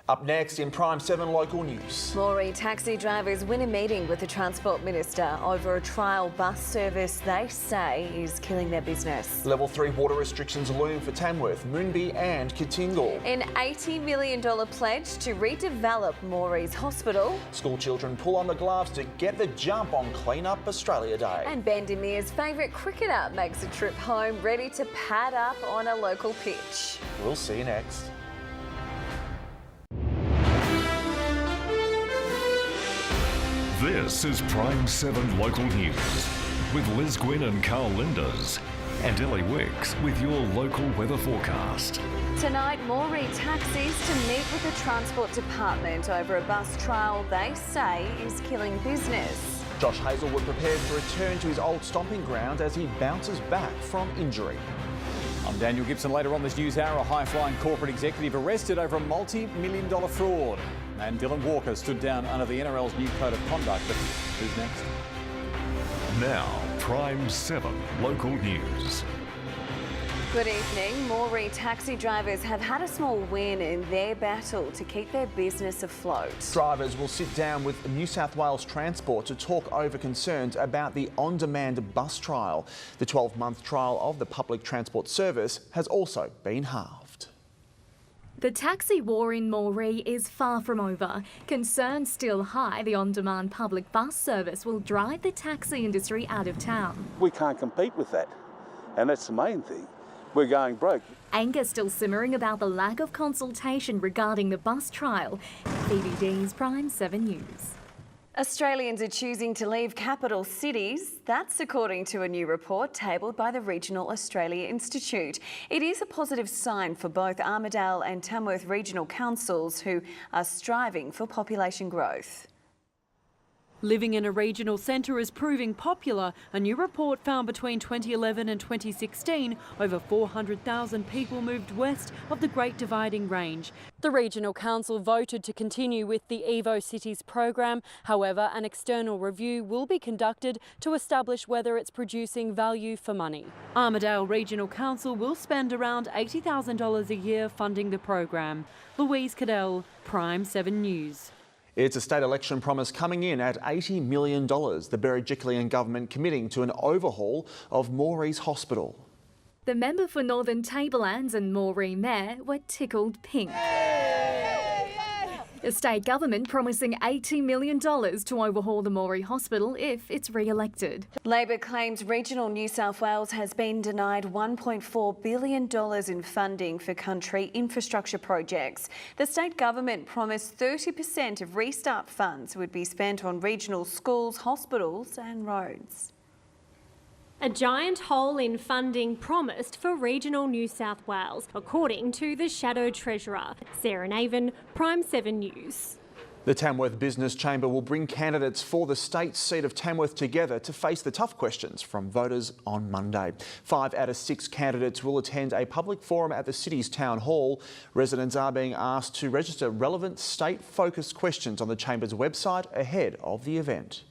Up next in Prime 7 local news. MOREE taxi drivers win a meeting with the Transport Minister over a trial bus service they say is killing their business. Level 3 water restrictions loom for Tamworth, Moonbi and Kittingal. An $80 million pledge to redevelop MOREE's hospital. School children pull on the gloves to get the jump on Clean Up Australia Day. And Bendemeer's favourite cricketer makes a trip home ready to pad up on a local pitch. We'll see you next. This is Prime 7 Local News with Gwynn and Karl Lijnders and Ellie Wicks with your local weather forecast. Tonight, MOREE taxis to meet with the Transport Department over a bus trial they say is killing business. Josh Hazelwood prepared to return to his old stomping ground as he bounces back from injury. I'm Daniel Gibson. Later on this news hour, a high-flying corporate executive arrested over a multi-million-dollar fraud. And Dylan Walker stood down under the NRL's new code of conduct. But who's next? Now, Prime 7 Local News. Good evening. MOREE taxi drivers have had a small win in their battle to keep their business afloat. Drivers will sit down with New South Wales Transport to talk over concerns about the on-demand bus trial. The 12-month trial of the public transport service has also been halved. The taxi war in MOREE is far from over. Concerns still high the on-demand public bus service will drive the taxi industry out of town. We can't compete with that, and that's the main thing. We're going broke. Anger still simmering about the lack of consultation regarding the bus trial. PHOEBE DEAS, Prime 7 News. Australians are choosing to leave capital cities. That's according to a new report tabled by the Regional Australia Institute. It is a positive sign for both Armidale and Tamworth regional councils who are striving for population growth. Living in a regional centre is proving popular. A new report found between 2011 and 2016, over 400,000 people moved west of the Great Dividing Range. The Regional Council voted to continue with the Evo Cities program. However, an external review will be conducted to establish whether it's producing value for money. Armidale Regional Council will spend around $80,000 a year funding the program. Louise CADELL, Prime 7 News. It's a state election promise coming in at $80 million. The Berejiklian government committing to an overhaul of MOREE's hospital. The member for Northern Tablelands and MOREE Mayor were tickled pink. The state government promising $80 million to overhaul the MOREE hospital if it's re-elected. Labor claims regional New South Wales has been denied $1.4 billion in funding for country infrastructure projects. The state government promised 30% of restart funds would be spent on regional schools, hospitals and roads. A giant hole in funding promised for regional New South Wales, according to the Shadow Treasurer. Sarah Naven, Prime 7 News. The Tamworth Business Chamber will bring candidates for the state seat of Tamworth together to face the tough questions from voters on Monday. 5 out of 6 candidates will attend a public forum at the city's town hall. Residents are being asked to register relevant state-focused questions on the Chamber's website ahead of the event.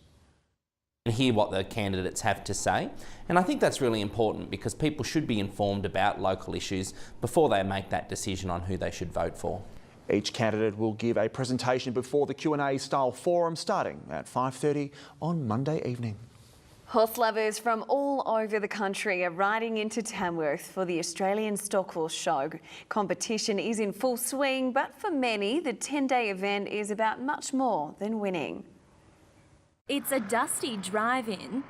And hear what the candidates have to say. And I think that's really important because people should be informed about local issues before they make that decision on who they should vote for. Each candidate will give a presentation before the Q&A style forum starting at 5:30 on Monday evening. Horse lovers from all over the country are riding into Tamworth for the Australian Stock Horse Show. Competition is in full swing, but for many, the 10-day event is about much more than winning. It's a dusty drive-in.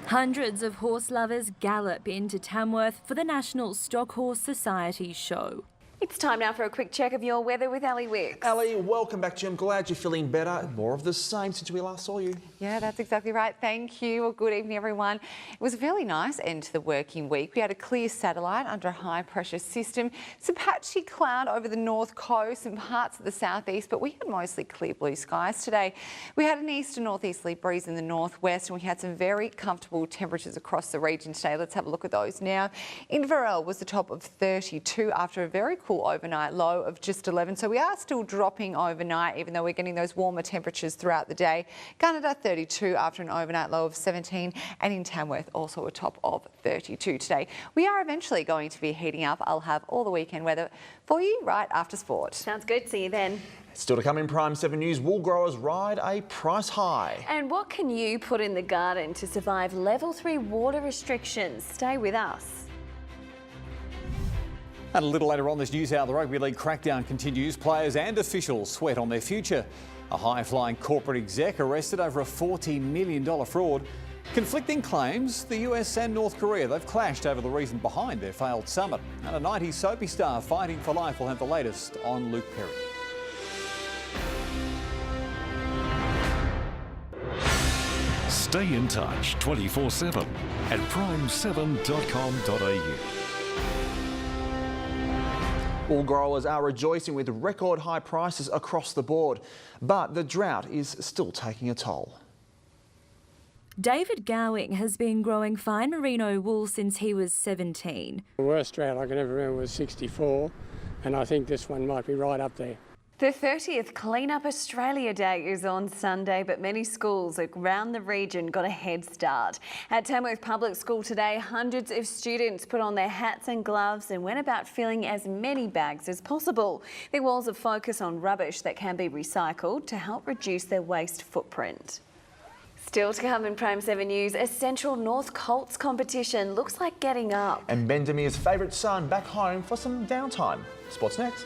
Hundreds of horse lovers gallop into Tamworth for the National Stock Horse Society show. It's time now for a quick check of your weather with Ellie Wicks. Ellie, welcome back to you. I'm glad you're feeling better. More of the same since we last saw you. Yeah, that's exactly right. Thank you. Well, good evening, everyone. It was a fairly nice end to the working week. We had a clear satellite under a high-pressure system, some patchy cloud over the north coast and parts of the southeast, but we had mostly clear blue skies today. We had an east to northeasterly breeze in the northwest, and we had some very comfortable temperatures across the region today. Let's have a look at those now. Inverell was the top of 32 after a very cool cool overnight low of just 11. So we are still dropping overnight, even though we're getting those warmer temperatures throughout the day. Gunnedah 32 after an overnight low of 17, and in Tamworth also a top of 32 today. We are eventually going to be heating up. I'll have all the weekend weather for you right after sport. Sounds good. See you then. Still to come in Prime 7 News, wool growers ride a price high. And what can you put in the garden to survive level 3 water restrictions? Stay with us. And a little later on this news hour, the Rugby League crackdown continues. Players and officials sweat on their future. A high-flying corporate exec arrested over a $40 million fraud. Conflicting claims, the US and North Korea, they've clashed over the reason behind their failed summit. And a 90s soapy star fighting for life will have the latest on Luke Perry. Stay in touch 24/7 at prime7.com.au. Wool growers are rejoicing with record high prices across the board, but the drought is still taking a toll. David Gowing has been growing fine merino wool since he was 17. The worst drought I can ever remember was 64, and I think this one might be right up there. The 30th Clean Up Australia Day is on Sunday, but many schools around the region got a head start. At Tamworth Public School today, hundreds of students put on their hats and gloves and went about filling as many bags as possible. There was a focus on rubbish that can be recycled to help reduce their waste footprint. Still to come in Prime 7 News, a Central North Colts competition looks like getting up. And Bendemir's favourite son back home for some downtime. Sports next.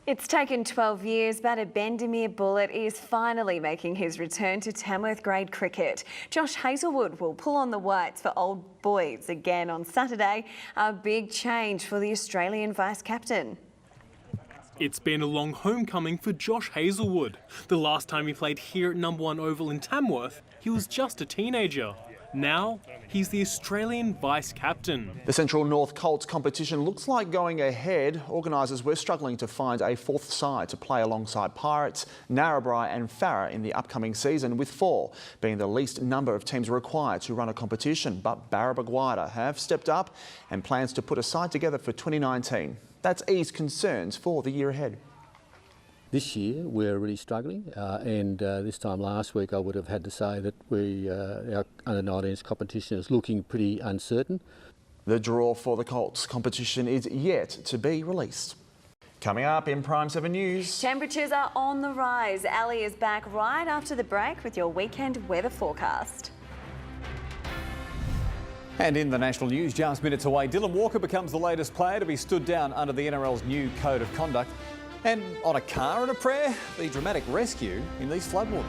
It's taken 12 years, but a Bendemeer Bullet is finally making his return to Tamworth grade cricket. Josh Hazelwood will pull on the whites for Old Boys again on Saturday. A big change for the Australian vice-captain. It's been a long homecoming for Josh Hazelwood. The last time he played here at number 1 Oval in Tamworth, he was just a teenager. Now, he's the Australian vice-captain. The Central North Colts competition looks like going ahead. Organisers were struggling to find a fourth side to play alongside Pirates, Narrabri and Farrer in the upcoming season, with 4 being the least number of teams required to run a competition. But Barrabaguada have stepped up and plans to put a side together for 2019. That's eased concerns for the year ahead. This year we're really struggling, and this time last week I would have had to say that our under-19s competition is looking pretty uncertain. The draw for the Colts competition is yet to be released. Coming up in Prime 7 News. Temperatures are on the rise. Ali is back right after the break with your weekend weather forecast. And in the national news, just minutes away, Dylan Walker becomes the latest player to be stood down under the NRL's new code of conduct. And on a car and a prayer, the dramatic rescue in these floodwaters.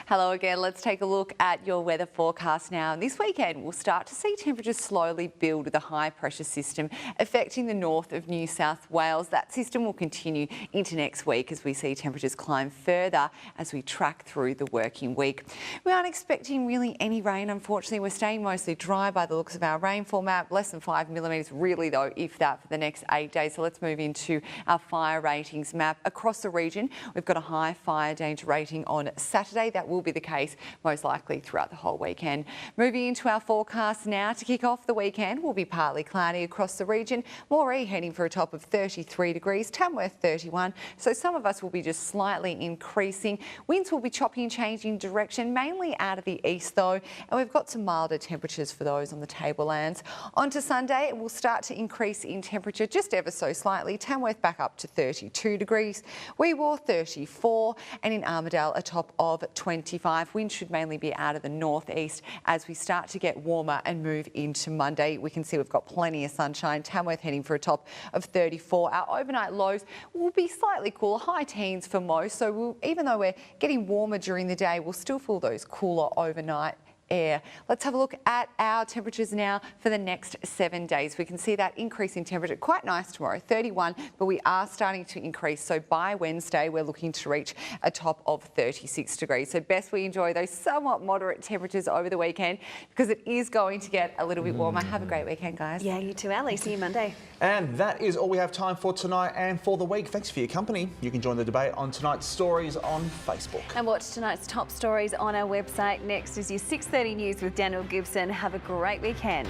Hello again. Let's take a look at your weather forecast now. This weekend, we'll start to see temperatures slowly build with a high pressure system affecting the north of New South Wales. That system will continue into next week as we see temperatures climb further as we track through the working week. We aren't expecting really any rain, unfortunately. We're staying mostly dry by the looks of our rainfall map, less than 5 millimetres really though, if that, for the next 8 days. So let's move into our fire ratings map. Across the region, we've got a high fire danger rating on Saturday. That will be the case most likely throughout the whole weekend. Moving into our forecast now, to kick off the weekend, will be partly cloudy across the region. MOREE heading for a top of 33 degrees, Tamworth 31, so some of us will be just slightly increasing. Winds will be choppy and changing direction, mainly out of the east though, and we've got some milder temperatures for those on the tablelands. On to Sunday, it will start to increase in temperature just ever so slightly. Tamworth back up to 32 degrees, Weewar 34, and in Armidale a top of 25. Wind should mainly be out of the northeast as we start to get warmer and move into Monday. We can see we've got plenty of sunshine. Tamworth heading for a top of 34. Our overnight lows will be slightly cooler, high teens for most. So even though we're getting warmer during the day, we'll still feel those cooler overnight air. Let's have a look at our temperatures now for the next 7 days. We can see that increase in temperature, quite nice tomorrow, 31, but we are starting to increase. So by Wednesday, we're looking to reach a top of 36 degrees. So best we enjoy those somewhat moderate temperatures over the weekend because it is going to get a little bit warmer. Have a great weekend, guys. Yeah, you too, Ali. See you Monday. And that is all we have time for tonight and for the week. Thanks for your company. You can join the debate on tonight's stories on Facebook. And watch tonight's top stories on our website. Next is your 6:30 news with Daniel Gibson. Have a great weekend.